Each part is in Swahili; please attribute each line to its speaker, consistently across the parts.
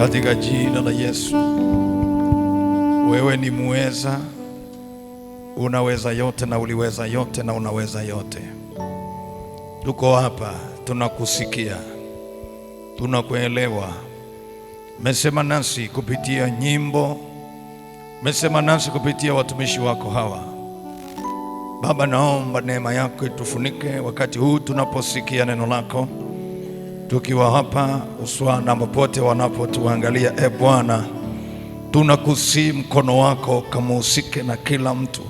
Speaker 1: katika jina la Yesu. Wewe ni muweza, unaweza yote na uliweza yote na unaweza yote. Tuko hapa, tunakusikia, tunakuelewa. Mesema nasi kupitia nyimbo, mesema nasi kupitia watumishi wako hawa. Baba, naomba neema yako itufunike wakati huu tunaposikia neno lako, tukiwa hapa uswana popote wanapotuangalia. E Bwana, tunakusihi mkono wako kamuhusike na kila mtu,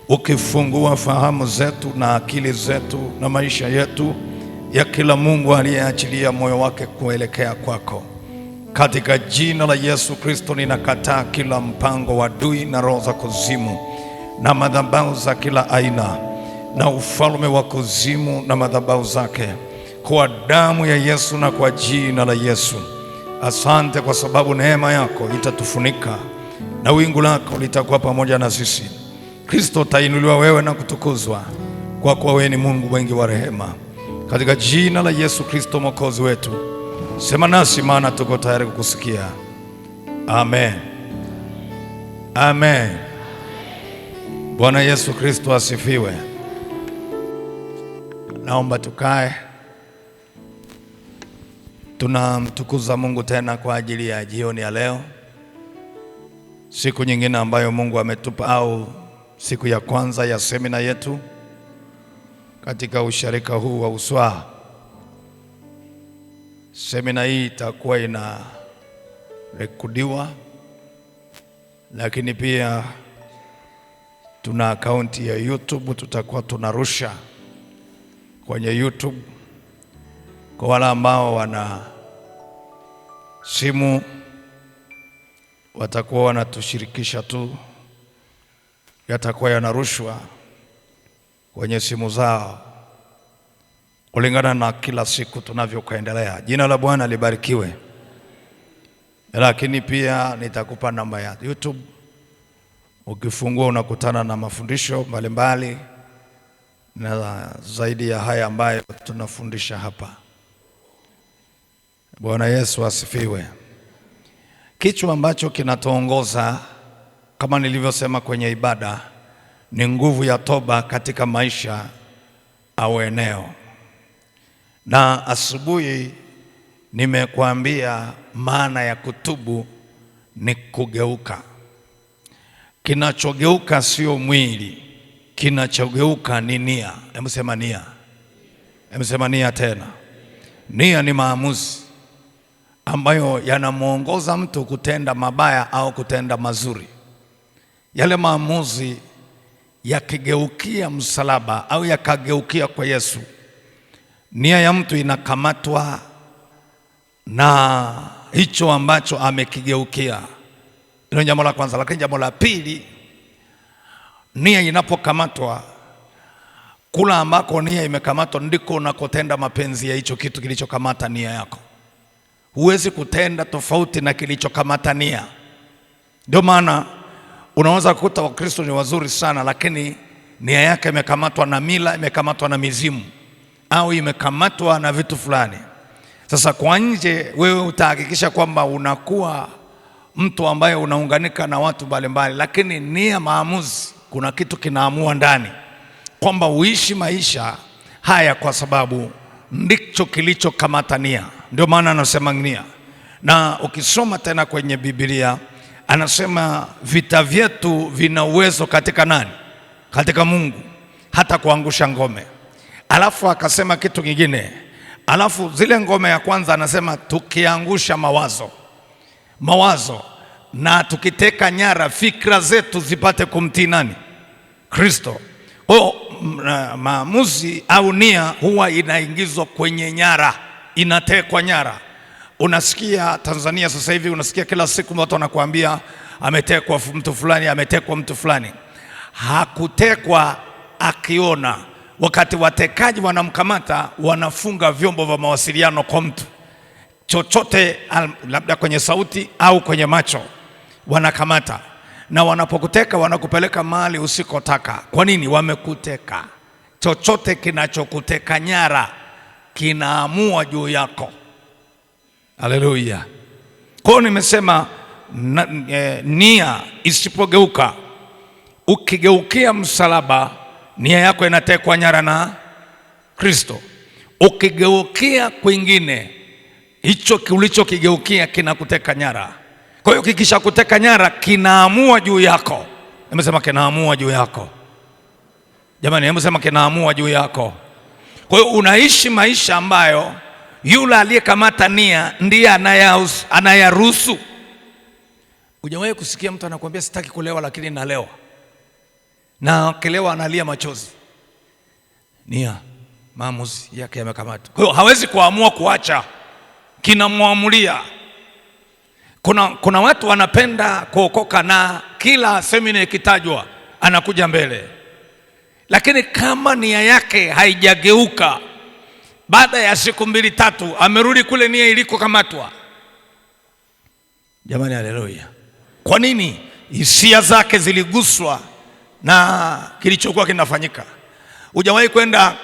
Speaker 1: ukifungua fahamu zetu na akili zetu na maisha yetu ya kila Mungu aliyeachilia moyo wake kuelekea kwako. Katika jina la Yesu Kristo, ninakataa kila mpango wa adui na roho za kuzimu na madhabahu za kila aina na ufalme wa kuzimu na madhabahu zake, kwa damu ya Yesu na kwa jina la Yesu. Asante kwa sababu neema yako itatufunika na wingu lako litakuwa pamoja na sisi. Kristo, tainuliwa wewe na kutukuzwa, kwa kuwa wewe ni Mungu mwingi wa rehema. Katika jina la Yesu Kristo mwokozi wetu, sema nasi, maana tuko tayari kukusikia. Amen. Amen. Bwana Yesu Kristo asifiwe. Naomba tukae. Tunamtukuza Mungu tena kwa ajili ya jioni ya leo, siku nyingine ambayo Mungu ametupa, au siku ya kwanza ya semina yetu katika usharika huu wa Uswa. Semina hii itakuwa ina rekodiwa, lakini pia tuna akaunti ya YouTube, tutakuwa tunarusha kwenye YouTube. Kwa wale ambao wana simu watakuwa wanatushirikisha tu, yatakuwa yanarushwa kwenye simu zao kulingana na kila siku tunavyokuendelea. Jina la Bwana libarikiwe. Lakini pia nitakupa namba ya YouTube, ukifungua unakutana na mafundisho mbalimbali na zaidi ya haya ambayo tunafundisha hapa. Bwana Yesu asifiwe. Kichwa ambacho kinatuongoza kama nilivyosema kwenye ibada ni nguvu ya toba katika maisha au eneo. Na asubuhi nimekuambia maana ya kutubu ni kugeuka. Kinachogeuka sio mwili, kinachogeuka ni nia. Hebu sema nia. Hebu sema nia tena. Nia ni maamuzi ambayo yanamuongoza mtu kutenda mabaya au kutenda mazuri. Yale maamuzi yakigeukia msalaba au yakageukia kwa Yesu, nia ya mtu inakamatwa na hicho ambacho amekigeukia. Hilo jambo la kwanza. Lakini jambo la pili, nia inapokamatwa, kula ambako nia imekamatwa ndiko unakotenda mapenzi ya hicho kitu kilichokamata nia yako. Huwezi kutenda tofauti na kilichokamata nia. Ndio maana unaweza kukuta Wakristo ni wazuri sana, lakini nia yake imekamatwa na mila, imekamatwa na mizimu, au imekamatwa na vitu fulani. Sasa kwa nje wewe utahakikisha kwamba unakuwa mtu ambaye unaunganika na watu mbalimbali, lakini nia, maamuzi, kuna kitu kinaamua ndani kwamba uishi maisha haya kwa sababu ndicho kilichokamata nia. Ndio maana anasema nia. Na ukisoma tena kwenye Biblia anasema vita vyetu vina uwezo katika nani? Katika Mungu, hata kuangusha ngome. Alafu akasema kitu kingine. Alafu zile ngome ya kwanza anasema tukiangusha mawazo na tukiteka nyara fikra zetu zipate kumtii nani? Kristo. Maamuzi au nia huwa inaingizwa kwenye nyara, inatekwa nyara. Unasikia Tanzania sasa hivi, unasikia kila siku watu wanakuambia ametekwa mtu fulani, ametekwa mtu fulani. Hakutekwa akiona. Wakati watekaji wanamkamata, wanafunga vyombo vya mawasiliano kwa mtu chochote, labda kwenye sauti au kwenye macho, wanakamata. Na wanapokuteka wanakupeleka mahali usikotaka. Kwa nini? Wamekuteka. Chochote kinachokuteka nyara kinaamua juu yako. Haleluya. Kwa hiyo nimesema nia isipogeuka, ukigeukia msalaba, nia yako inatekwa nyara na Kristo. Ukigeukia kwingine, hicho ulichokigeukia kinakuteka nyara. Kwa hiyo kikisha kuteka nyara, kinaamua juu yako. Nimesema kinaamua juu yako. Jamani, nimesema kinaamua juu yako. Kwa hiyo unaishi maisha ambayo yule aliyekamata nia ndiye anayaruhusu. Hujawahi kusikia mtu anakuambia sitaki kulewa lakini nalewa, na akilewa analia machozi? Nia, maamuzi yake yamekamatwa. Kwa hiyo hawezi kuamua kuacha, kinamwamulia. Kuna watu wanapenda kuokoka na kila semina ikitajwa anakuja mbele, lakini kama nia yake haijageuka, baada ya siku 2 3 amerudi kule nia ilikokamatwa. Jamani, haleluya! Kwa nini? Hisia zake ziliguswa na kilichokuwa kinafanyika. Hujawahi kwenda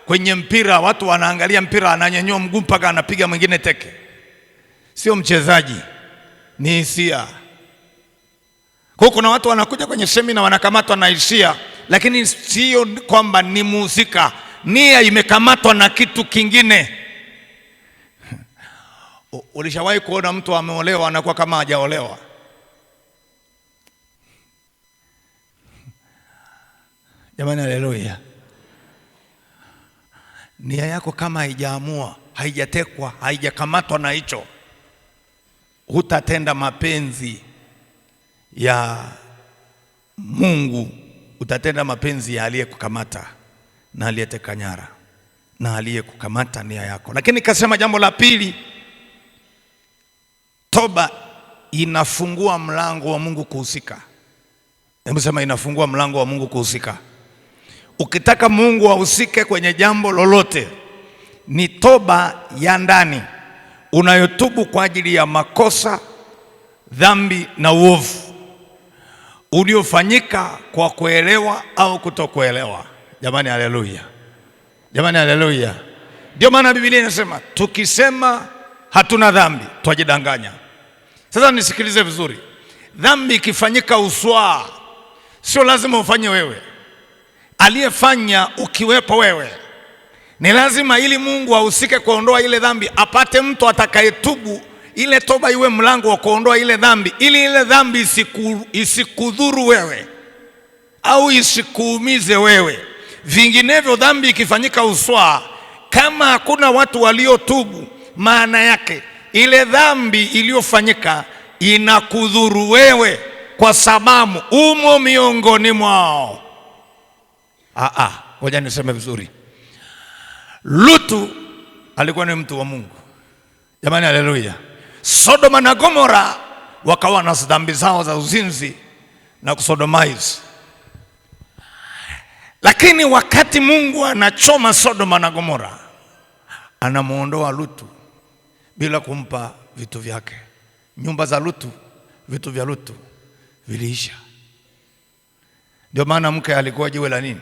Speaker 1: kwenye mpira, watu wanaangalia mpira, ananyanyua mguu mpaka anapiga mwingine teke? Sio mchezaji, ni hisia. Kwa kuna watu wanakuja kwenye semina wanakamatwa na hisia, lakini sio kwamba ni muzika. Nia imekamatwa na kitu kingine. Ulishawahi kuona mtu ameolewa anakuwa kama hajaolewa? Jamani, haleluya! Nia yako kama haijaamua, haijatekwa, haijakamatwa na hicho, hutatenda mapenzi ya Mungu. Utatenda mapenzi ya aliyekukamata na aliyeteka nyara na aliyekukamata nia yako. Lakini kasema jambo la pili, toba inafungua mlango wa Mungu kuhusika. Hebu sema, inafungua mlango wa Mungu kuhusika. Ukitaka Mungu ahusike kwenye jambo lolote, ni toba ya ndani unayotubu kwa ajili ya makosa, dhambi na uovu uliofanyika kwa kuelewa au kutokuelewa. Jamani, haleluya! Jamani, haleluya! Ndio maana Biblia inasema tukisema hatuna dhambi twajidanganya. Sasa nisikilize vizuri, dhambi ikifanyika uswaa, sio lazima ufanye wewe. Aliyefanya ukiwepo wewe, ni lazima ili Mungu ahusike kuondoa ile dhambi, apate mtu atakayetubu, ile toba iwe mlango wa kuondoa ile dhambi, ili ile dhambi isikudhuru wewe au isikuumize wewe. Vinginevyo dhambi ikifanyika uswaa, kama hakuna watu waliotubu, maana yake ile dhambi iliyofanyika inakudhuru wewe, kwa sababu umo miongoni mwao. Ngoja niseme vizuri. Lutu alikuwa ni mtu wa Mungu. Jamani, haleluya! Sodoma na Gomora wakawa na dhambi zao za uzinzi na kusodomize. Lakini wakati Mungu anachoma Sodoma na Gomora, anamuondoa Lutu bila kumpa vitu vyake. Nyumba za Lutu, vitu vya Lutu viliisha. Ndio maana mke alikuwa jiwe la nini?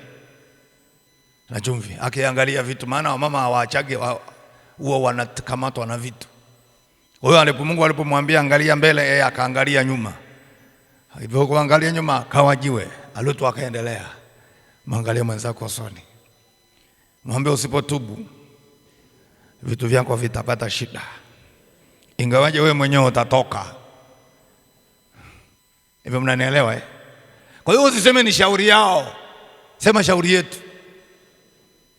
Speaker 1: Na chumvi, akiangalia vitu. Maana wamama hawaachage, huwa wanakamatwa na vitu. Kwa hiyo Mungu alipomwambia angalia mbele, yeye akaangalia nyuma. Hivyo kuangalia nyuma kawa jiwe. Lutu akaendelea. Mwangalie mwenzako usoni, mwambie usipotubu vitu vyako vitapata shida, ingawaje wewe mwenyewe utatoka. Hivyo mnanielewa eh? Kwa hiyo usiseme ni shauri yao, sema shauri yetu.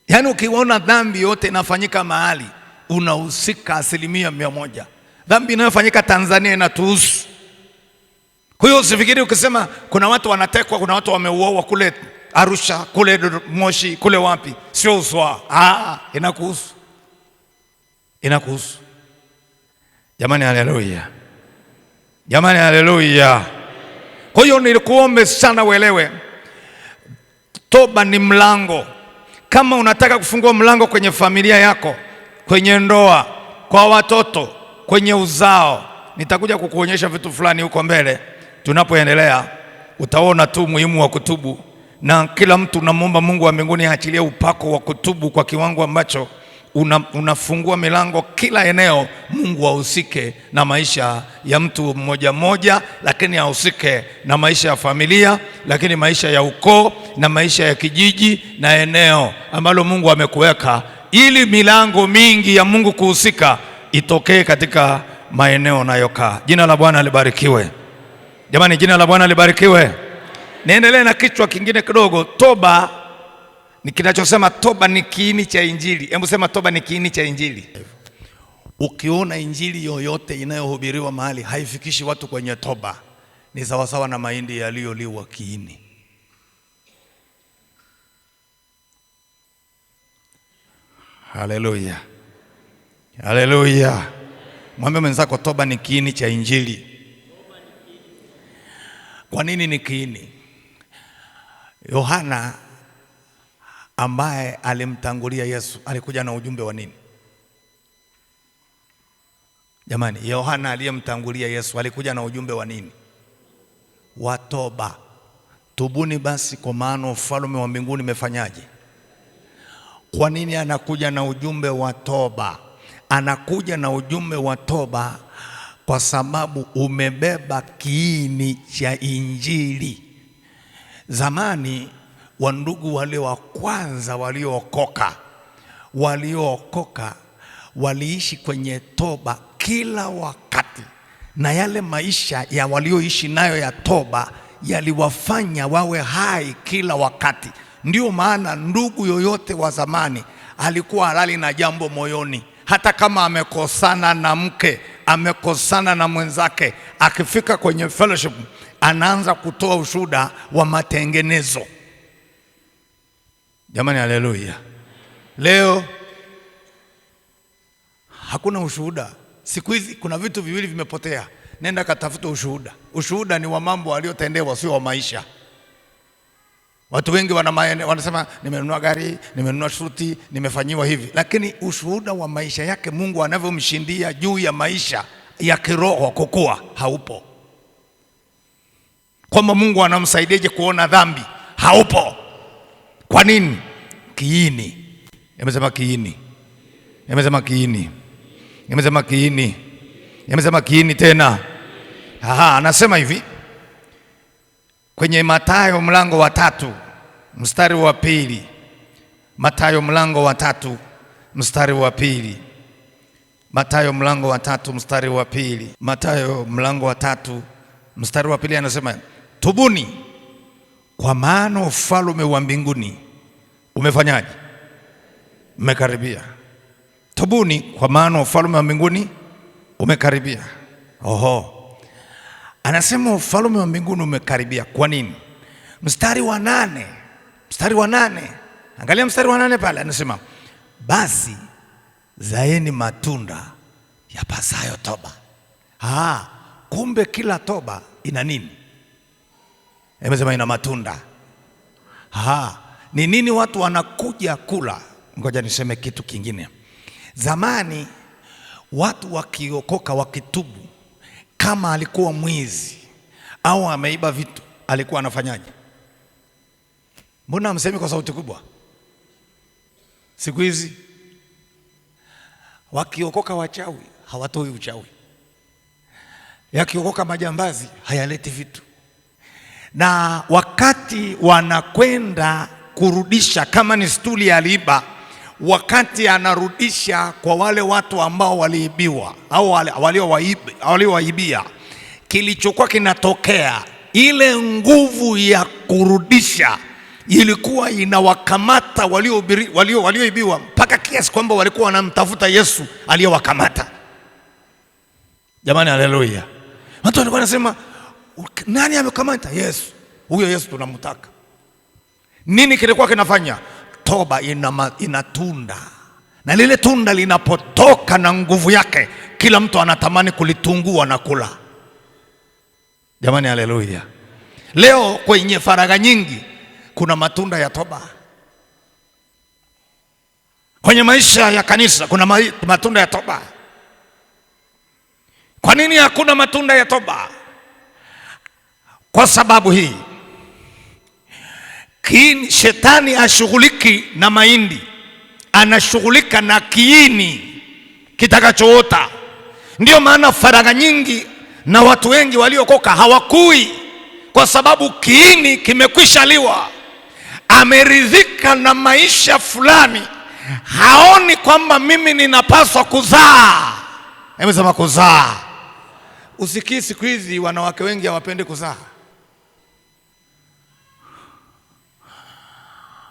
Speaker 1: Yaani ukiona dhambi yote inafanyika mahali, unahusika 100%. Dhambi inayofanyika Tanzania inatuhusu. Kwa hiyo usifikiri ukisema kuna watu wanatekwa, kuna watu wameuawa kule Arusha, kule Moshi, kule wapi, sio uswaa. Inakuhusu. Inakuhusu. Jamani, haleluya! Jamani, haleluya! Kwa hiyo nilikuombe sana uelewe, toba ni mlango. Kama unataka kufungua mlango kwenye familia yako, kwenye ndoa, kwa watoto, kwenye uzao, nitakuja kukuonyesha vitu fulani huko mbele tunapoendelea. Utaona tu muhimu wa kutubu, na kila mtu namuomba Mungu wa mbinguni aachilie upako wa kutubu kwa kiwango ambacho unafungua milango kila eneo. Mungu ahusike na maisha ya mtu mmoja mmoja, lakini ahusike na maisha ya familia, lakini maisha ya ukoo na maisha ya kijiji na eneo ambalo Mungu amekuweka, ili milango mingi ya Mungu kuhusika itokee katika maeneo unayokaa. Jina la Bwana libarikiwe. Jamani, jina la Bwana libarikiwe. Niendelee na kichwa kingine kidogo. Toba ni kinachosema toba ni kiini cha Injili. Hebu sema toba ni kiini cha Injili. Ukiona injili yoyote inayohubiriwa mahali haifikishi watu kwenye toba, ni sawasawa na mahindi yaliyoliwa kiini. Haleluya, haleluya. Mwambie mwenzako toba ni kiini cha Injili. Kwa nini ni kiini? Yohana ambaye alimtangulia Yesu alikuja na ujumbe wa nini? Jamani, Yohana aliyemtangulia Yesu alikuja na ujumbe wa nini? Wa toba. Tubuni basi kwa maana ufalme wa mbinguni umefanyaje? Kwa nini anakuja na ujumbe wa toba? Anakuja na ujumbe wa toba kwa sababu umebeba kiini cha Injili. Zamani wandugu wale wa kwanza waliookoka waliishi kwenye toba kila wakati, na yale maisha ya walioishi nayo ya toba yaliwafanya wawe hai kila wakati. Ndio maana ndugu yoyote wa zamani alikuwa halali na jambo moyoni, hata kama amekosana na mke, amekosana na mwenzake, akifika kwenye fellowship anaanza kutoa ushuhuda wa matengenezo. Jamani, haleluya. Leo hakuna ushuhuda. Siku hizi kuna vitu viwili vimepotea. Nenda katafuta ushuhuda. Ushuhuda ni wa mambo waliotendewa, sio wa maisha. Watu wengi wanasema nimenunua gari, nimenunua suti, nimefanyiwa hivi, lakini ushuhuda wa maisha yake, Mungu anavyomshindia juu ya maisha ya kiroho kukua, haupo. Kwamba Mungu anamsaidiaje kuona dhambi, haupo. Kwa nini? Kiini. Yamesema kiini. Yamesema kiini. Yamesema kiini. Yamesema kiini tena. Anasema hivi kwenye Mathayo mlango wa 3 mstari wa 2. Mathayo mlango wa 3 mstari wa 2. Mathayo mlango wa 3 mstari wa 2. Mathayo mlango wa 3 mstari wa 2 anasema, tubuni kwa maana ufalme wa mbinguni umefanyaje? Umekaribia. Tubuni kwa maana ufalme wa mbinguni umekaribia. Anasema ufalme wa mbinguni umekaribia. Kwa nini? Mstari wa 8. Angalia mstari wa 8 pale, anasema basi zaeni matunda yapasayo toba. Kumbe kila toba ina nini? Amesema ina matunda. Ni nini watu wanakuja kula? Ngoja niseme kitu kingine. Zamani watu wakiokoka, wakitubu, kama alikuwa mwizi au ameiba vitu, alikuwa anafanyaje? Mbona msemi kwa sauti kubwa? Siku hizi wakiokoka wachawi hawatoi uchawi, yakiokoka majambazi hayaleti vitu. Na wakati wanakwenda kurudisha, kama ni stuli aliiba, wakati anarudisha kwa wale watu ambao waliibiwa au waliowaibia, kilichokuwa kinatokea, ile nguvu ya kurudisha ilikuwa inawakamata walioibiwa, mpaka kiasi kwamba walikuwa wanamtafuta Yesu aliyewakamata. Jamani, haleluya. Watu walikuwa wanasema, nani amekamata? Yesu. Huyo Yesu tunamtaka. Nini kilikuwa kinafanya? Toba ina tunda, na lile tunda linapotoka na nguvu yake, kila mtu anatamani kulitungua na kula. Jamani, haleluya. Leo kwenye faragha nyingi kuna matunda ya toba. Kwenye maisha ya kanisa kuna matunda ya toba. Kwa nini hakuna matunda ya toba? Kwa sababu hii, shetani ashughuliki na mahindi, anashughulika na kiini kitakachoota. Ndio maana faragha nyingi na watu wengi waliokoka hawakui, kwa sababu kiini kimekwisha liwa. Ameridhika na maisha fulani, haoni kwamba mimi ninapaswa kuzaa. Hebu sema kuzaa. Usikii siku hizi wanawake wengi hawapendi kuzaa.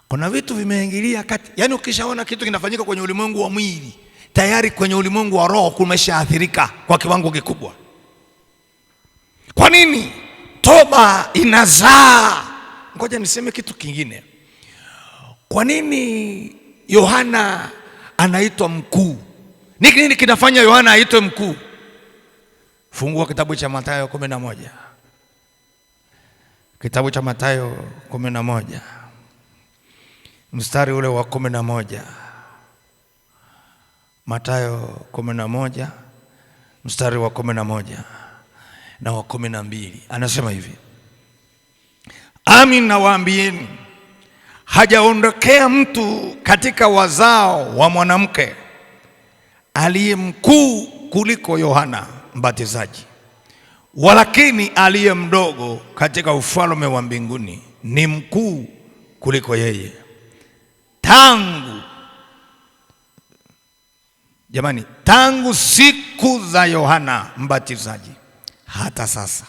Speaker 1: Kuna vitu vimeingilia kati. Yaani ukishaona kitu kinafanyika kwenye ulimwengu wa mwili, tayari kwenye ulimwengu wa roho kumeshaathirika kwa kiwango kikubwa. Kwa nini? Toba inazaa. Ngoja niseme kitu kingine. Kwa nini Yohana anaitwa mkuu? Nini kinafanya Yohana aitwe mkuu? Fungua kitabu cha Mathayo 11. Kitabu cha Mathayo 11. Mstari ule wa 11. Mathayo 11 mstari wa 11 na wa 12. Anasema hivi: Amin nawaambieni, hajaondokea mtu katika wazao wa mwanamke aliye mkuu kuliko Yohana Mbatizaji, walakini aliye mdogo katika ufalme wa mbinguni ni mkuu kuliko yeye. Tangu siku za Yohana Mbatizaji hata sasa,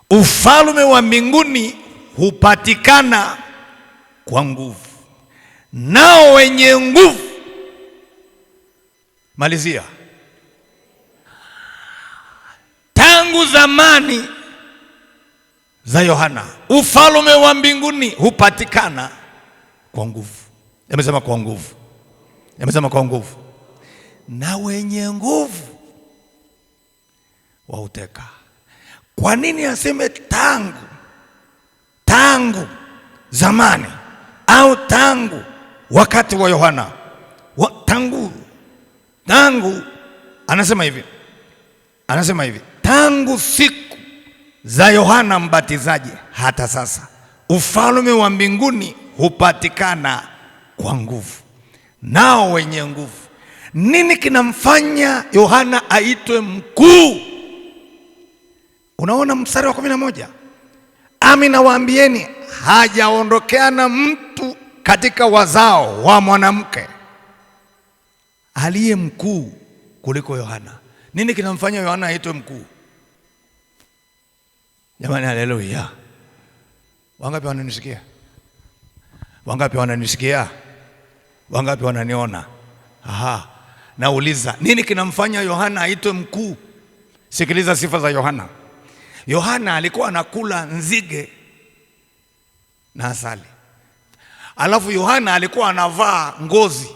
Speaker 1: ufalme wa mbinguni hupatikana kwa nguvu, nao wenye nguvu. Malizia. Tangu zamani za Yohana, ufalme wa mbinguni hupatikana kwa nguvu. Yamesema kwa nguvu. Yamesema kwa nguvu. Na wenye nguvu wauteka. Kwa nini aseme tangu zamani au tangu wakati wa Yohana? Tangu anasema hivi tangu siku za Yohana Mbatizaji hata sasa, ufalme wa mbinguni hupatikana kwa nguvu, nao wenye nguvu. Nini kinamfanya Yohana aitwe mkuu? Unaona mstari wa 11. Amin nawaambieni, hajaondokeana mtu katika wazao wa mwanamke aliye mkuu kuliko Yohana. Nini kinamfanya Yohana aitwe mkuu? Jamani, haleluya. Wangapi wananisikia? Wangapi wananisikia? Wangapi wananiona? Aha. Nauliza, nini kinamfanya Yohana aitwe mkuu? Sikiliza sifa za Yohana. Yohana alikuwa anakula nzige na asali. Alafu Yohana alikuwa anavaa ngozi.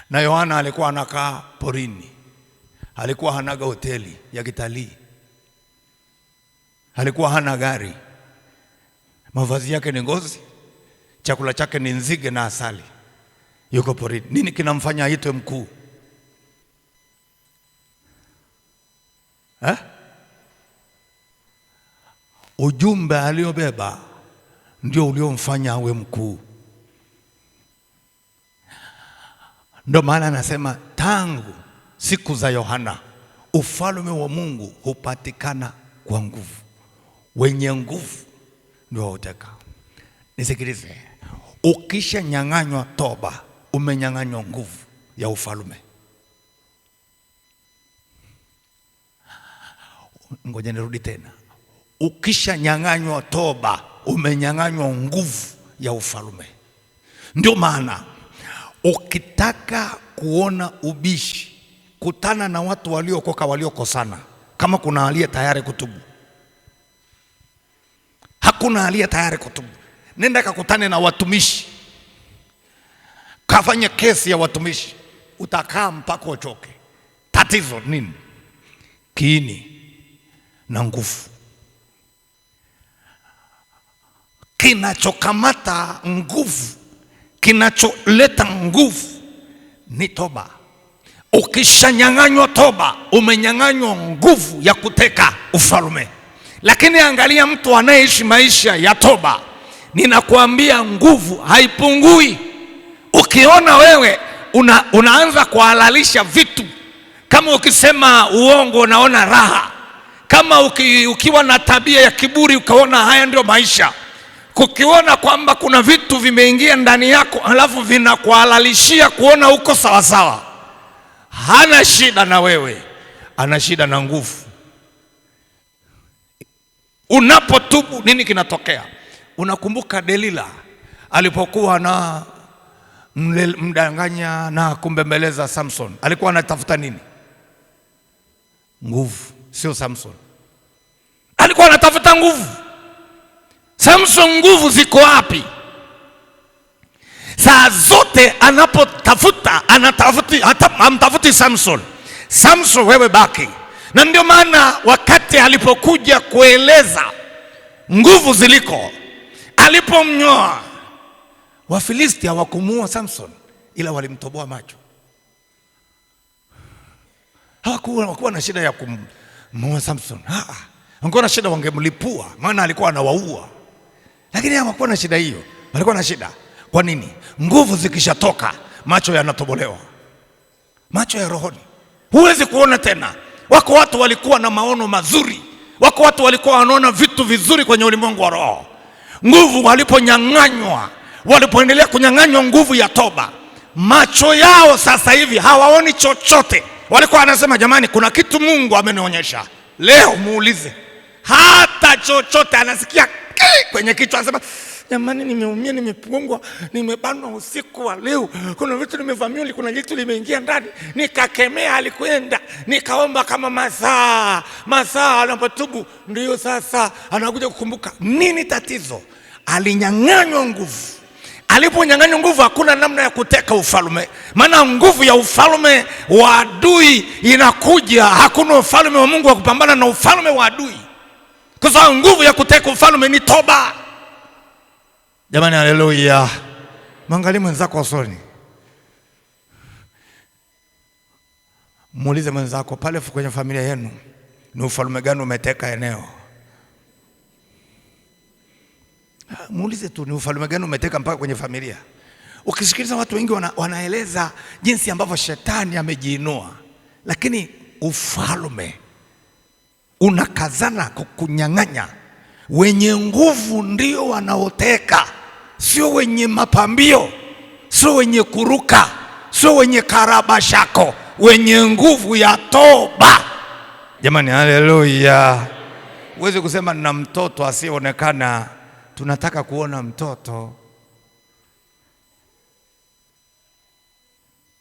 Speaker 1: Na Yohana alikuwa anakaa porini. Alikuwa hanaga hoteli ya kitalii. Alikuwa hana gari. Mavazi yake ni ngozi, chakula chake ni nzige na asali. Yuko porini. Nini kinamfanya aitwe mkuu? Ujumbe aliobeba ndio uliomfanya awe mkuu. Ndio maana anasema tangu siku za Yohana, ufalme wa Mungu hupatikana kwa nguvu, wenye nguvu ndio wauteka. Nisikilize, ukisha nyang'anywa toba, umenyang'anywa nguvu ya ufalme. Ngoja nirudi tena. Ukisha nyang'anywa toba, umenyang'anywa nguvu ya ufalme. Ndio maana ukitaka kuona ubishi, kutana na watu waliokoka, waliokosana. Kama kuna aliye tayari kutubu, hakuna aliye tayari kutubu. Nenda kakutane na watumishi, kafanya kesi ya watumishi, utakaa mpaka uchoke. Tatizo nini? Kiini na nguvu. Kinachokamata nguvu, kinacholeta nguvu ni toba. Ukishanyang'anywa toba, umenyang'anywa nguvu ya kuteka ufalme. Lakini angalia mtu anayeishi maisha ya toba, ninakuambia nguvu haipungui. ukiona wewe unaanza kuhalalisha vitu, kama ukisema uongo unaona raha, kama ukiwa na tabia ya kiburi ukaona haya ndio maisha, kukiona kwamba kuna vitu vimeingia ndani yako halafu vinakuhalalishia kuona uko sawa sawa, hana shida na wewe, ana shida na nguvu. Unapotubu nini kinatokea? Unakumbuka Delila alipokuwa na mdanganya na kumbembeleza Samson, alikuwa anatafuta nini? Nguvu, sio Samson. Alikuwa anatafuta nguvu. Samson nguvu ziko wapi? Saa zote anapotafuta hamtafuti Samson. Samson wewe baki. Na ndio maana wakati alipokuja kueleza nguvu ziliko, alipomnyoa, Wafilisti hawakumuua Samson, ila walimtoboa macho. Hawakuwa na shida ya kumuua Samson. Wangekuwa na shida wangemlipua, maana alikuwa anawaua. Lakini hawakuwa na shida hiyo. Walikuwa na shida. Kwa nini? Nguvu zikishatoka, macho yanatobolewa. Macho ya rohoni. Huwezi kuona tena. Wako watu walikuwa na maono mazuri. Wako watu walikuwa wanaona vitu vizuri kwenye ulimwengu wa roho. Nguvu waliponyang'anywa, walipoendelea kunyang'anywa nguvu ya toba, macho yao sasa hivi hawaoni chochote. Walikuwa wanasema jamani, kuna kitu Mungu amenionyesha. Leo muulize, hata chochote anasikia kwenye kichwa, anasema jamani, nimeumia, nimepungwa, nimebanwa usiku wa leo, kuna vitu nimevamiwa, kuna jitu limeingia ndani, nikakemea, alikwenda, nikaomba kama masaa anapotubu, ndio sasa anakuja kukumbuka. Nini tatizo? Alinyang'anywa nguvu. Aliponyang'anywa nguvu, hakuna namna ya kuteka ufalme, maana nguvu ya ufalme wa adui inakuja. Hakuna ufalme wa Mungu wa kupambana na ufalme wa adui, kwa sababu nguvu ya kuteka ufalme ni toba. Jamani, haleluya. Mwangalie mwenzako usoni, muulize mwenzako pale kwenye familia yenu, ni ufalme gani umeteka eneo? Muulize tu, ni ufalme gani umeteka mpaka kwenye familia? Ukisikiliza watu wengi wanaeleza jinsi ambavyo shetani amejiinua, lakini ufalme unakazana kukunyang'anya. Wenye nguvu ndio wanaoteka, sio wenye mapambio, sio wenye kuruka, sio wenye karabashako, wenye nguvu ya toba. Jamani, haleluya. Uweze kusema na mtoto asiyeonekana. Tunataka kuona mtoto.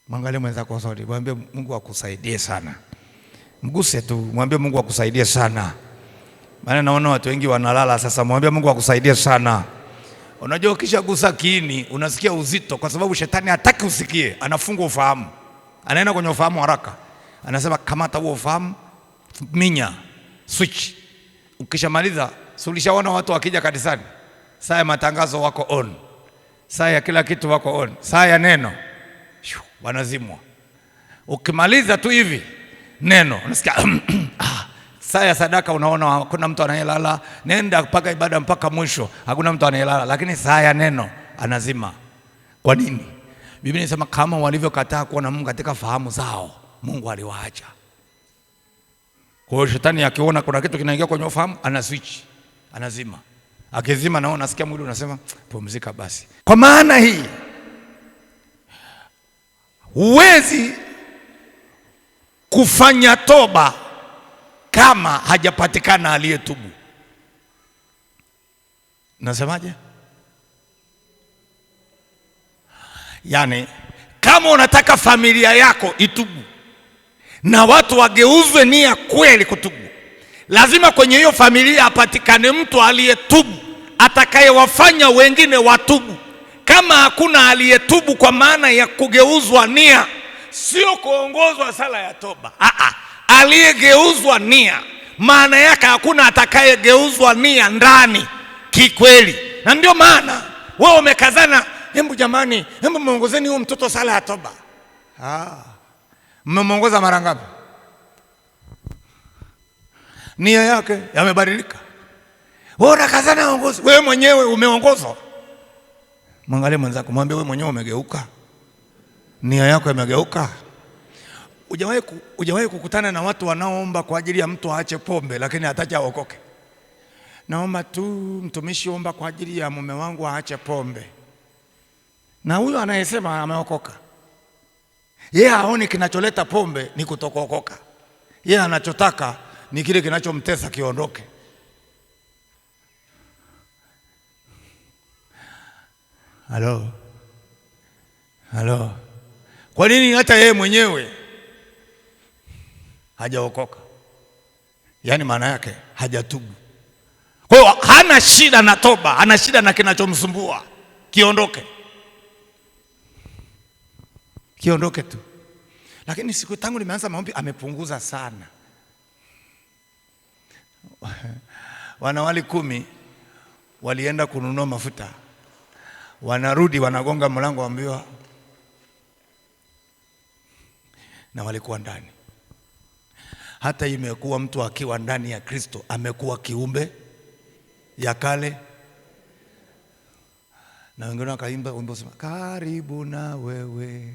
Speaker 1: Mwangalie mwenzako usoni, mwambie Mungu akusaidie sana. Mguse tu, mwambie Mungu akusaidie sana. Maana naona watu wengi wanalala sasa, mwambie Mungu akusaidie sana. Unajua ukishagusa kiini unasikia uzito, kwa sababu shetani hataki usikie, anafunga ufahamu. Anaenda kwenye ufahamu haraka. Anasema kamata huo ufahamu, minya, switch. Ukishamaliza, ulishaona watu wakija kanisani, saa ya matangazo wako on, saa ya kila kitu wako on, saa ya neno wanazimwa. Ukimaliza tu hivi neno unasikia saa ya sadaka unaona hakuna mtu anayelala, nenda mpaka ibada mpaka mwisho hakuna mtu anayelala, lakini saa ya neno anazima. Kwa nini? Biblia inasema kama walivyokataa kuona Mungu katika fahamu zao, Mungu aliwaacha. Kwa hiyo shetani akiona kuna kitu kinaingia kwenye ufahamu, ana switch, anazima. Akizima nao nasikia mwili unasema pumzika basi. Kwa maana hii huwezi kufanya toba kama hajapatikana aliyetubu. Nasemaje? Yaani kama unataka familia yako itubu na watu wageuzwe nia kweli kutubu, lazima kwenye hiyo familia apatikane mtu aliyetubu, atakayewafanya wengine watubu. Kama hakuna aliyetubu, kwa maana ya kugeuzwa nia, sio kuongozwa sala ya toba, aliyegeuzwa nia, maana yake hakuna atakayegeuzwa nia ndani kikweli. Na ndio maana wewe umekazana, hebu jamani, hebu muongozeni huyo mtoto sala ya toba. Mmemuongoza mara ngapi? Nia yake yamebadilika. Wewe unakazana uongozi, wewe mwenyewe umeongozwa. Mwangalie mwenzako, mwambie wewe mwenyewe umegeuka. nia yako imegeuka? Hujawahi kukutana na watu wanaoomba kwa ajili ya mtu aache pombe lakini hataja aokoke? Naomba tu mtumishi, omba kwa ajili ya mume wangu aache pombe, na huyo anayesema ameokoka. Yeye haoni kinacholeta pombe ni kutokookoka. Yeye anachotaka ni kile kinachomtesa kiondoke. Halo. Kwa nini hata yeye mwenyewe hajaokoka? Yaani maana yake hajatubu. Kwa hiyo hana shida na toba, ana shida na kinachomsumbua. Kiondoke tu. Lakini siku tangu nimeanza maombi amepunguza sana. Wanawali 10 walienda kununua mafuta. Wanarudi wanagonga mlango, waambiwa, na walikuwa ndani. Hata imekuwa mtu akiwa ndani ya Kristo amekuwa kiumbe ya kale. Na wengine wakaimba wimbo sema karibu na wewe.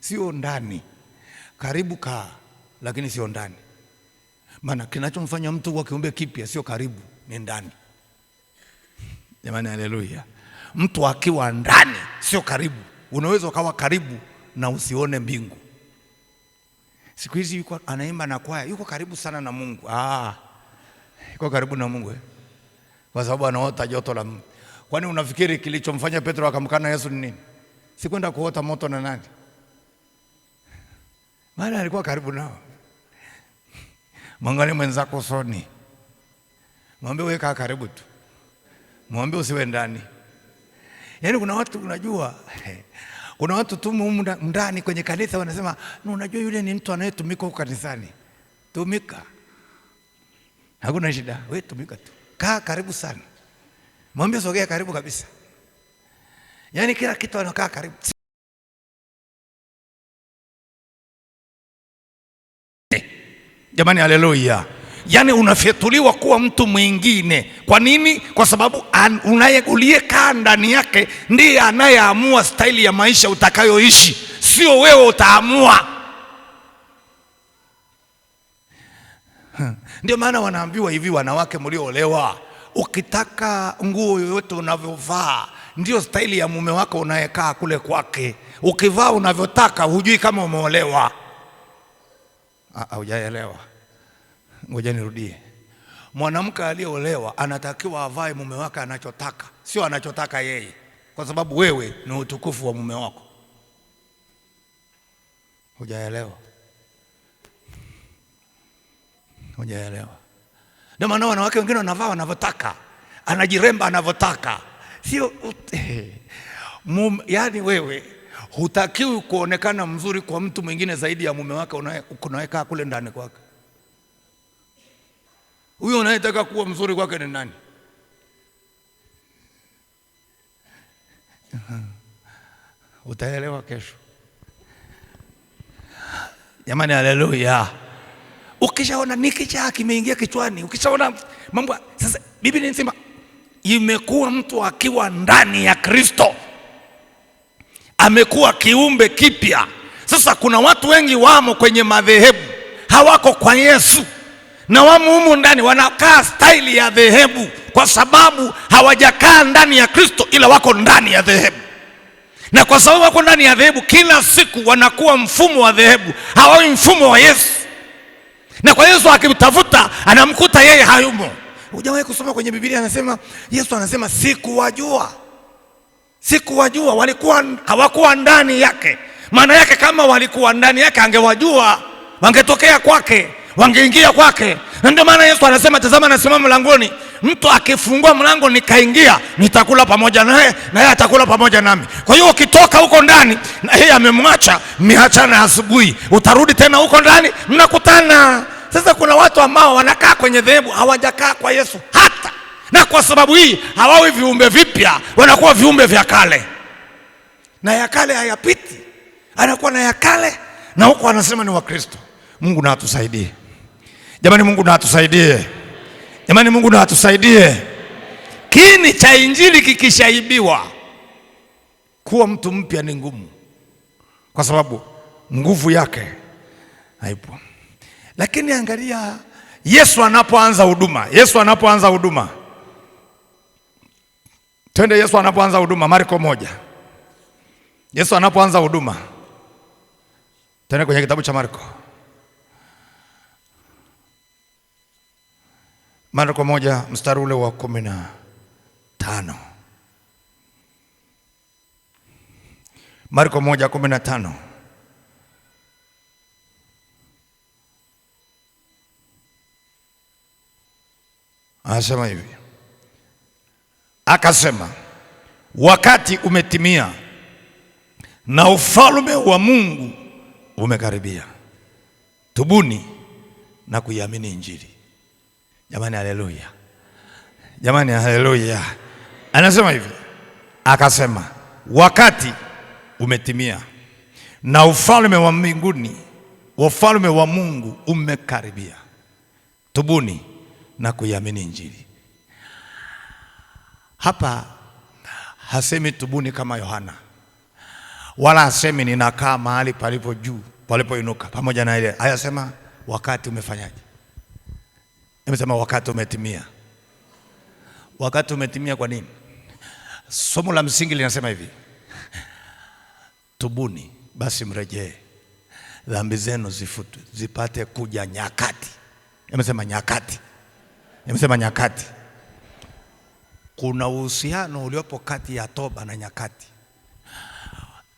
Speaker 1: Sio ndani. Karibu kaa, lakini sio ndani. Maana kinachomfanya mtu kuwa kiumbe kipya sio karibu, ni ndani. Jamani, haleluya. Mtu akiwa ndani sio karibu. Unaweza ukawa karibu na usione mbingu. Siku hizi yuko anaimba na kwaya, yuko karibu sana na Mungu. Yuko karibu na Mungu kwa sababu anaota joto la Mungu. Kwani unafikiri kilichomfanya Petro akamkana Yesu ni nini? Si kwenda kuota moto na nani? Maana alikuwa karibu nao. Mwangalie mwenzako usoni, mwambie wewe kaa karibu tu, mwambie usiwe ndani. Yaani kuna watu unajua, kuna watu tu ndani kwenye kanisa wanasema, unajua yule ni mtu anayetumika huko kanisani. Tumika, hakuna shida, wewe tumika tu, kaa karibu sana, mwambie sogea karibu kabisa. Yaani kila kitu anakaa karibu. Jamani, haleluya. Yaani unafyetuliwa kuwa mtu mwingine. Kwa nini? Kwa sababu uliyekaa ndani yake ndiye anayeamua staili ya maisha utakayoishi, sio wewe utaamua. Ndio maana wanaambiwa hivi, wanawake mlioolewa, ukitaka nguo yoyote unavyovaa ndio staili ya mume wako unayekaa kule kwake. Ukivaa unavyotaka hujui kama umeolewa. Hujaelewa. Ngoja nirudie. Mwanamke aliyeolewa anatakiwa avae mume wake anachotaka, sio anachotaka yeye, kwa sababu wewe ni utukufu wa mume wako. Hujaelewa. Ndio maana wanawake wengine wanavaa wanavyotaka, anajiremba anavyotaka, sio yaani wewe hutakiwi kuonekana mzuri kwa mtu mwingine zaidi ya mume wake unayekaa kule ndani kwake. Huyo unayetaka kuwa mzuri kwake ni nani? Utaelewa kesho. Jamani, haleluya. Ukishaona nikichaa kimeingia kichwani, ukishaona mambo sasa, Biblia inasema imekuwa mtu akiwa ndani ya Kristo amekuwa kiumbe kipya. Sasa kuna watu wengi wamo kwenye madhehebu, hawako kwa Yesu, na wamo humu ndani wanakaa staili ya dhehebu kwa sababu hawajakaa ndani ya Kristo, ila wako ndani ya dhehebu. Na kwa sababu wako ndani ya dhehebu, kila siku wanakuwa mfumo wa dhehebu, hawawi mfumo wa Yesu. Na kwa Yesu akimtafuta anamkuta yeye hayumo. Hujawahi kusoma kwenye Biblia anasema, Yesu anasema sikuwajua. Hawakuwa ndani yake. Maana yake kama walikuwa ndani yake angewajua, wangetokea kwake, wangeingia kwake. Ndio maana Yesu anasema, tazama nasimama mlangoni, mtu akifungua mlango nikaingia, nitakula pamoja naye na yeye atakula pamoja nami. Kwa hiyo ukitoka huko ndani na yeye amemwacha, mmeachana asubuhi, utarudi tena huko ndani, mnakutana. Sasa kuna watu ambao wanakaa kwenye dhehebu, hawajakaa kwa Yesu hata. Na kwa sababu hii hawawi viumbe vipya, wanakuwa viumbe vya kale. Na ya kale hayapiti, anakuwa na ya kale, na huko anasema ni wa Kristo. Mungu na atusaidie. Jamani, Mungu na atusaidie. Jamani, Mungu na atusaidie. Kiini cha injili kikishaibiwa, kuwa mtu mpya ni ngumu. kwa sababu nguvu yake haipo. Lakini angalia Yesu anapoanza huduma. Twende Yesu anapoanza huduma, Marko 1. Yesu anapoanza huduma, twende kwenye kitabu cha Marko 1 mstari ule wa 15. Marko 1:15. Anasema hivi, akasema, wakati umetimia na ufalme wa Mungu umekaribia, tubuni na kuiamini Injili. Jamani, haleluya! Jamani, haleluya! Anasema hivi, akasema wakati umetimia na ufalme wa mbinguni, ufalme wa Mungu umekaribia, tubuni na kuiamini Injili. Hapa hasemi tubuni kama Yohana, wala hasemi ninakaa mahali palipo juu palipoinuka. Pamoja na ile hayasema wakati umefanyaje, amesema wakati umetimia. Wakati umetimia. Kwa nini? Somo la msingi linasema hivi, tubuni basi mrejee, dhambi zenu zifutwe, zipate kuja nyakati. Amesema nyakati. Amesema nyakati. Kuna uhusiano uliopo kati ya toba na nyakati.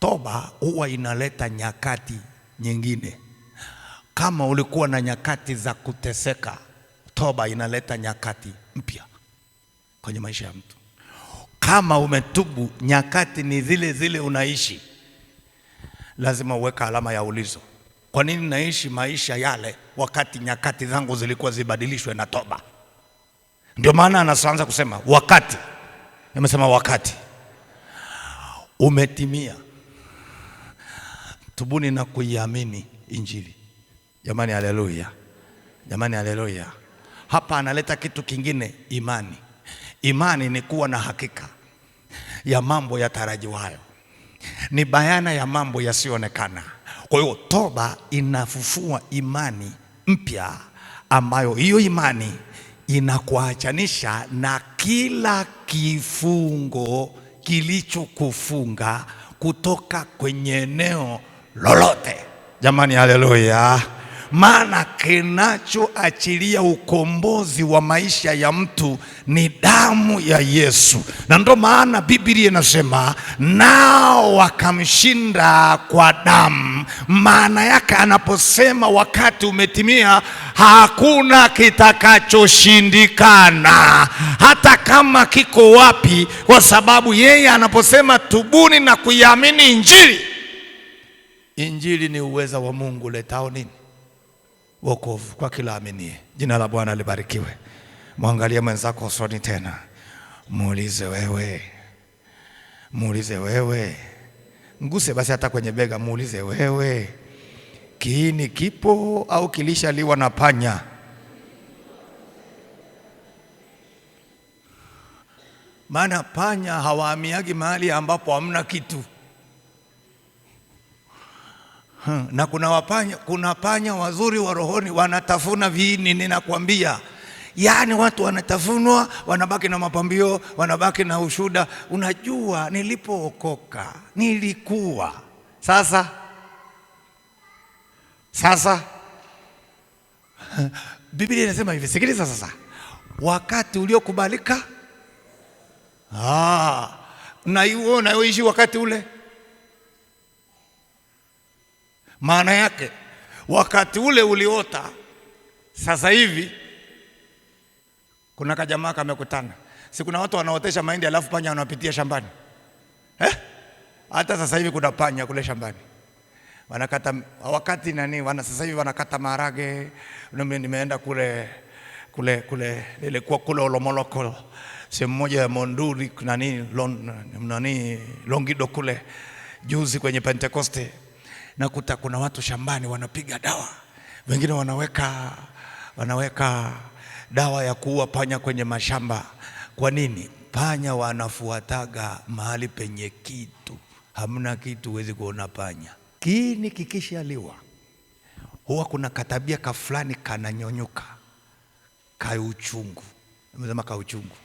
Speaker 1: Toba huwa inaleta nyakati nyingine. Kama ulikuwa na nyakati za kuteseka, toba inaleta nyakati mpya kwenye maisha ya mtu. Kama umetubu, nyakati ni zile zile unaishi, lazima uweka alama ya ulizo. Kwa nini naishi maisha yale wakati nyakati zangu zilikuwa zibadilishwe na toba? Ndio maana anaanza kusema wakati. Amesema wakati umetimia, tubuni na kuiamini Injili. Jamani, haleluya! Jamani, haleluya! Hapa analeta kitu kingine, imani. Imani ni kuwa na hakika ya mambo yatarajiwayo, ni bayana ya mambo yasiyoonekana. Kwa hiyo toba inafufua imani mpya, ambayo hiyo imani inakuachanisha na kila kifungo kilichokufunga kutoka kwenye eneo lolote. Jamani, haleluya! Maana kinachoachilia ukombozi wa maisha ya mtu ni damu ya Yesu. Na ndio maana Biblia inasema nao wakamshinda kwa damu. Maana yake anaposema wakati umetimia, hakuna kitakachoshindikana, hata kama kiko wapi, kwa sababu yeye anaposema tubuni na kuiamini Injili. Injili ni uweza wa Mungu letao nini? Wokovu kwa kila aminie. Jina la Bwana libarikiwe. Mwangalie mwenzako usoni tena, muulize wewe, nguse basi hata kwenye bega, muulize wewe, kiini kipo au kilishaliwa na panya? Maana panya hawahamiagi mahali ambapo hamna kitu. Na kuna panya wazuri wa rohoni, wanatafuna viini, ninakwambia. Yaani watu wanatafunwa, wanabaki na mapambio, wanabaki na ushuda. Unajua nilipookoka nilikuwa sasa Biblia inasema hivi, sikiliza sasa, wakati uliokubalika. Na hiyo unayoishi wakati ule, maana yake wakati ule uliota. Sasa hivi kuna kajamaa kamekutana, si kuna watu wanaotesha mahindi alafu panya wanapitia shambani Hata sasa hivi kuna panya kule shambani wanakata, wakati nani sasa hivi wanakata maharage. Nimeenda kule nilikuwa kule Olomoloko, sehemu moja ya Monduli nani Longido kule juzi kwenye Pentekoste. Nakuta kuna watu shambani wanapiga dawa, wengine wanaweka dawa ya kuua panya kwenye mashamba. Kwa nini? Panya wanafuataga mahali penye kitu. Hamna kitu huwezi kuona panya. Kiini kikishaliwa huwa kuna katabia fulani kananyonyuka, kauchungu. Nimesema kauchungu.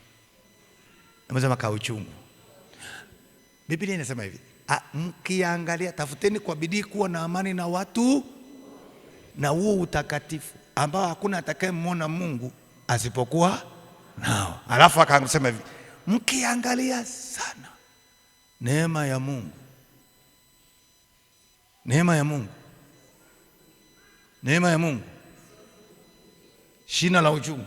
Speaker 1: Nimesema kauchungu. Biblia inasema hivi, mkiangalia, tafuteni kwa bidii kuwa na amani na watu na huo utakatifu ambao hakuna atakayemwona Mungu asipokuwa nao. Alafu akasema hivi, mkiangalia sana neema ya Mungu, neema ya Mungu, neema ya Mungu, shina la uchungu.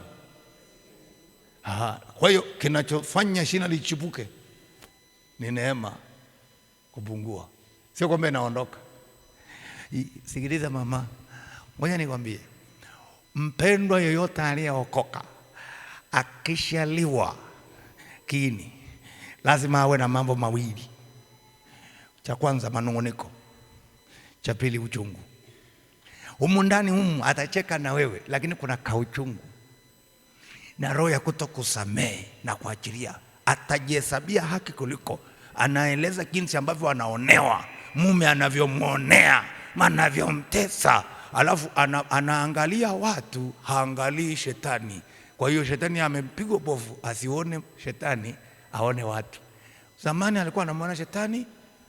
Speaker 1: Kwa hiyo kinachofanya shina lichipuke ni neema kupungua, sio kwamba inaondoka. Sikiliza mama, ngoja nikwambie, mpendwa yoyote aliyeokoka akishaliwa kiini lazima awe na mambo mawili. Cha kwanza manung'uniko, cha pili uchungu. Humu ndani humu atacheka na wewe, lakini kuna kauchungu na roho ya kutokusamehe na kuachilia. Atajihesabia haki kuliko, anaeleza jinsi ambavyo anaonewa, mume anavyomwonea, anavyomtesa. Alafu anaangalia watu, haangalii shetani. Kwa hiyo shetani amepigwa bovu, asione shetani, aone watu. Zamani alikuwa anamwona shetani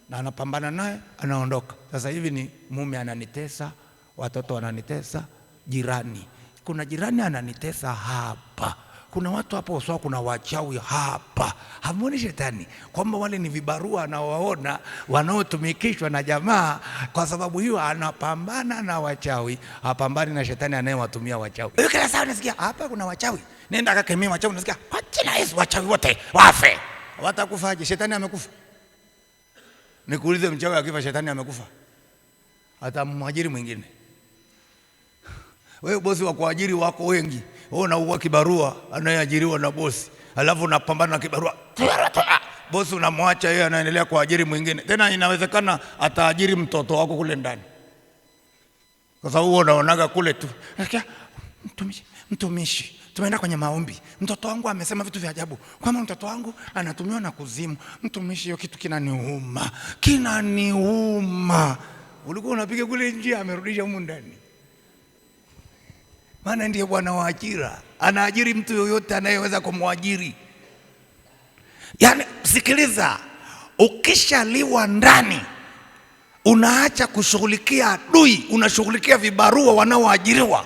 Speaker 1: na anapambana naye, anaondoka. Sasa hivi ni mume ananitesa, watoto wananitesa, jirani. Kuna jirani ananitesa hapa, kuna watu hapo uswa, kuna wachawi hapa. Hamuoni shetani kwamba wale ni vibarua anaowaona wanaotumikishwa na jamaa? Kwa sababu hiyo anapambana na wachawi, hapambani na shetani anayewatumia wachawi. Kila saa unasikia hapa kuna wachawi, nenda kakemea wachawi, unasikia kwa jina Yesu wachawi wote wafe. Watakufaje? Shetani amekufa. Nikuulize, mchawi akifa shetani amekufa? Atamwajiri mwingine. Wewe bosi wa kuajiri wako wengi, wewe unaua kibarua anayeajiriwa na bosi, alafu unapambana na kibarua. Bosi unamwacha yeye, anaendelea kuajiri mwingine. Tena inawezekana ataajiri mtoto wako kule ndani, kwa sababu unaonaga kule tu. Nasikia mtumishi, tumeenda kwenye maombi, mtoto wangu amesema vitu vya ajabu, kwamba mtoto wangu anatumiwa na kuzimu. Mtumishi, hiyo kitu kinaniuma, kinaniuma. Ulikuwa unapiga kule nje, amerudisha humu ndani. Maana ndiye bwana wa ajira, anaajiri mtu yoyote anayeweza kumwajiri. Yaani sikiliza, ukishaliwa ndani unaacha kushughulikia adui, unashughulikia vibarua wanaoajiriwa.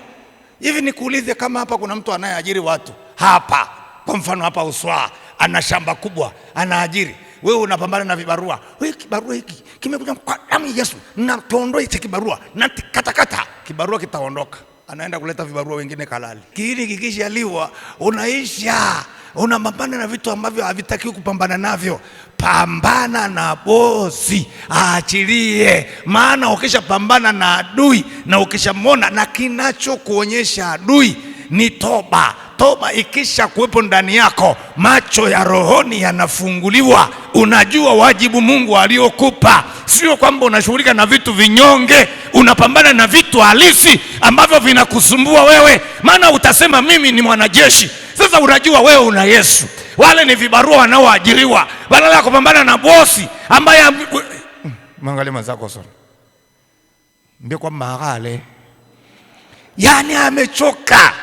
Speaker 1: Hivi nikuulize, kama hapa kuna mtu anayeajiri watu hapa, kwa mfano hapa Uswa ana shamba kubwa anaajiri, wewe unapambana na vibarua. Wewe kibarua hiki kimekuja kwa damu ya Yesu, na tuondoe hicho kibarua, na katakata kibarua, kitaondoka. Anaenda kuleta vibarua wengine kalali. Kiini kikishaliwa unaisha, unapambana na vitu ambavyo havitakiwi kupambana navyo. Pambana na bosi, aachilie. Maana ukishapambana na adui na ukishamwona, na kinachokuonyesha adui ni toba. Toba ikisha kuwepo ndani yako, macho ya rohoni yanafunguliwa. Unajua wajibu Mungu aliokupa, sio kwamba unashughulika na vitu vinyonge. Unapambana na vitu halisi ambavyo vinakusumbua wewe. Maana utasema mimi ni mwanajeshi. Sasa unajua wewe una Yesu. Wale ni vibarua wanaoajiriwa. Badala ya kupambana na bosi ambaye mwangalie mazako sana, ndio kwa magale, yani amechoka.